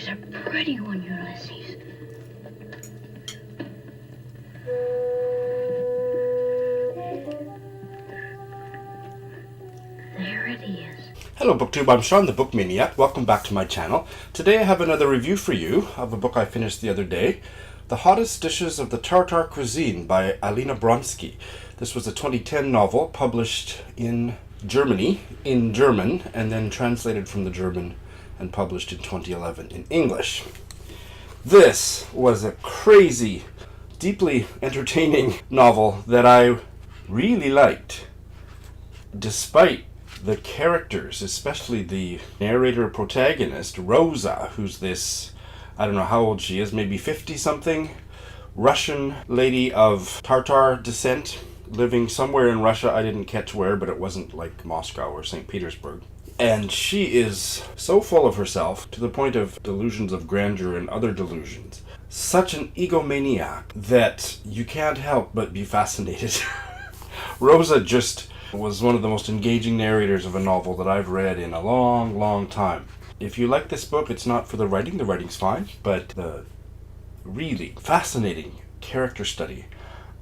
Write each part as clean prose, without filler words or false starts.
a pretty one, Ulysses. There it is. Hello BookTube, I'm Sean the Book Maniac. Welcome back to my channel. Today I have another review for you of a book I finished the other day, The Hottest Dishes of the Tartar Cuisine by Alina Bronsky. This was a 2010 novel published in Germany, in German, and then translated from the German and published in 2011 in English. This was a crazy, deeply entertaining novel that I really liked, despite the characters, especially the narrator protagonist, Rosa, who's this, I don't know how old she is, maybe 50-something, Russian lady of Tartar descent, living somewhere in Russia. I didn't catch where, but it wasn't like Moscow or St. Petersburg. And she is so full of herself, to the point of delusions of grandeur and other delusions. Such an egomaniac that you can't help but be fascinated. Rosa just was one of the most engaging narrators of a novel that I've read in a long, long time. If you like this book, it's not for the writing's fine, but the really fascinating character study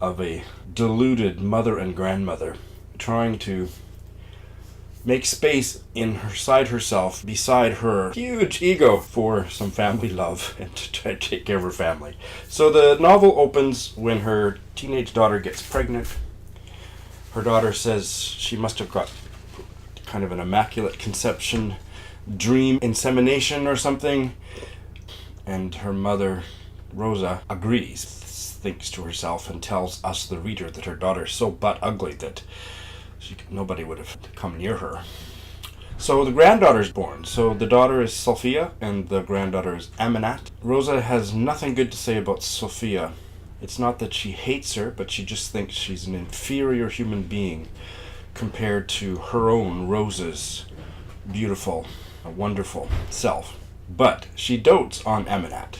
of a deluded mother and grandmother trying to make space inside herself, beside her huge ego, for some family love and to try to take care of her family. So the novel opens when her teenage daughter gets pregnant. Her daughter says she must have got kind of an immaculate conception, dream insemination or something. And her mother, Rosa, agrees, thinks to herself, and tells us, the reader, that her daughter is so butt ugly that nobody would have come near her. So the granddaughter's born. So the daughter is Sophia and the granddaughter is Aminat. Rosa has nothing good to say about Sophia. It's not that she hates her, but she just thinks she's an inferior human being compared to her own, Rosa's, beautiful, wonderful self. But she dotes on Aminat,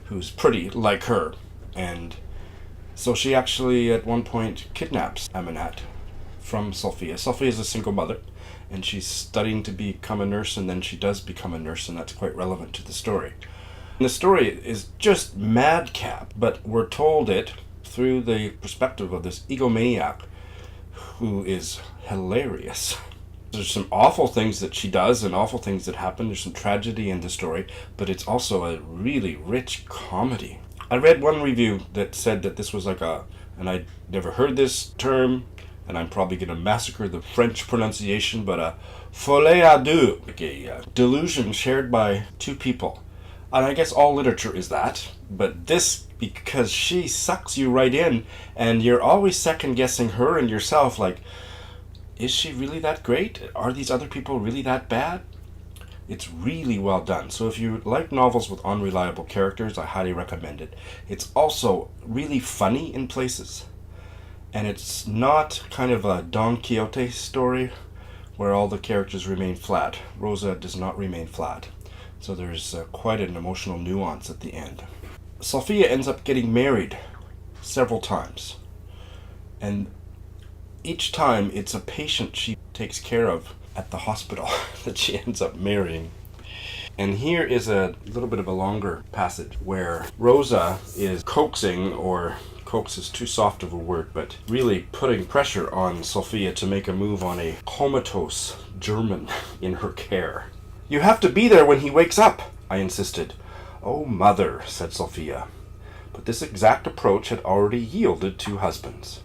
who's pretty like her. And so she actually at one point kidnaps Aminat from Sophia. Sophia is a single mother, and she's studying to become a nurse, and then she does become a nurse, and that's quite relevant to the story. And the story is just madcap, but we're told it through the perspective of this egomaniac who is hilarious. There's some awful things that she does and awful things that happen. There's some tragedy in the story, but it's also a really rich comedy. I read one review that said that this was like and I'd never heard this term, and I'm probably going to massacre the French pronunciation, but a folie à deux, like a delusion shared by two people. And I guess all literature is that, but this, because she sucks you right in, and you're always second-guessing her and yourself, like, is she really that great? Are these other people really that bad? It's really well done. So if you like novels with unreliable characters, I highly recommend it. It's also really funny in places. And it's not kind of a Don Quixote story where all the characters remain flat. Rosa does not remain flat. So there's quite an emotional nuance at the end. Sophia ends up getting married several times. And each time it's a patient she takes care of at the hospital that she ends up marrying. And here is a little bit of a longer passage where Rosa is coaxing, or coax is too soft of a word, but really putting pressure on Sophia to make a move on a comatose German in her care. "You have to be there when he wakes up," I insisted. "Oh, mother," said Sophia. But this exact approach had already yielded two husbands.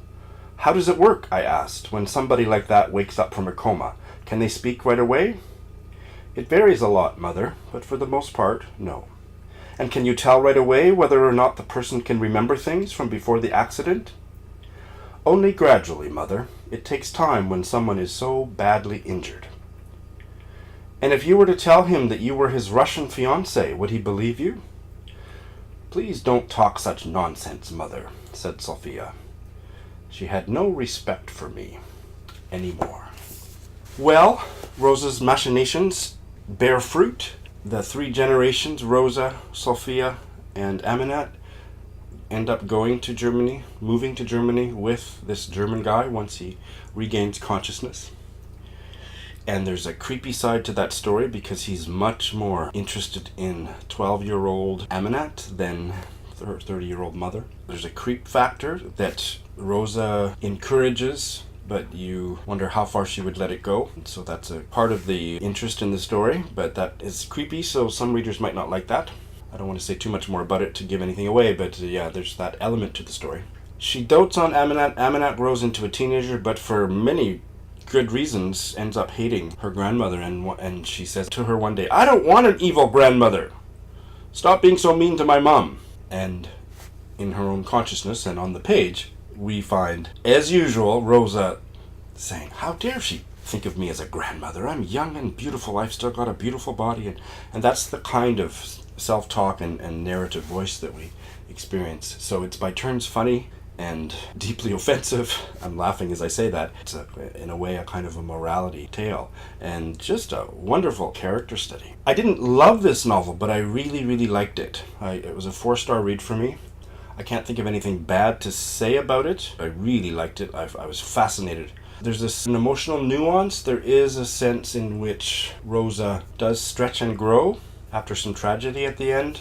"How does it work," I asked, "when somebody like that wakes up from a coma? Can they speak right away?" "It varies a lot, mother, but for the most part, no." "And can you tell right away whether or not the person can remember things from before the accident?" "Only gradually, mother. It takes time when someone is so badly injured." "And if you were to tell him that you were his Russian fiancé, would he believe you?" "Please don't talk such nonsense, mother," said Sophia. She had no respect for me anymore. Well, Rosa's machinations bear fruit. The three generations, Rosa, Sophia, and Aminat, end up going to Germany, moving to Germany with this German guy once he regains consciousness. And there's a creepy side to that story because he's much more interested in 12-year-old Aminat than her 30-year-old mother. There's a creep factor that Rosa encourages, but you wonder how far she would let it go. So that's a part of the interest in the story, but that is creepy, so some readers might not like that. I don't want to say too much more about it to give anything away, but yeah, there's that element to the story. She dotes on Aminat. Aminat grows into a teenager, but for many good reasons ends up hating her grandmother, and she says to her one day, "I don't want an evil grandmother. Stop being so mean to my mom." And in her own consciousness and on the page, we find, as usual, Rosa saying, "How dare she think of me as a grandmother? I'm young and beautiful. I've still got a beautiful body." And that's the kind of self-talk and narrative voice that we experience. So it's by turns funny and deeply offensive. I'm laughing as I say that. It's in a way a kind of a morality tale and just a wonderful character study. I didn't love this novel, but I really, really liked it. It was a 4-star read for me. I can't think of anything bad to say about it. I really liked it. I was fascinated. There's an emotional nuance. There is a sense in which Rosa does stretch and grow after some tragedy at the end.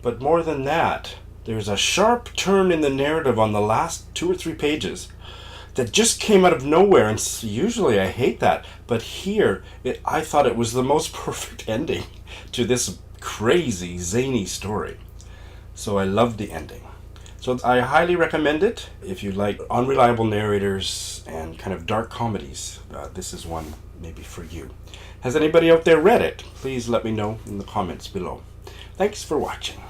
But more than that, there's a sharp turn in the narrative on the last 2 or 3 pages that just came out of nowhere, and usually I hate that, but here I thought it was the most perfect ending to this crazy, zany story. So I loved the ending. So I highly recommend it. If you like unreliable narrators and kind of dark comedies, this is one maybe for you. Has anybody out there read it? Please let me know in the comments below. Thanks for watching.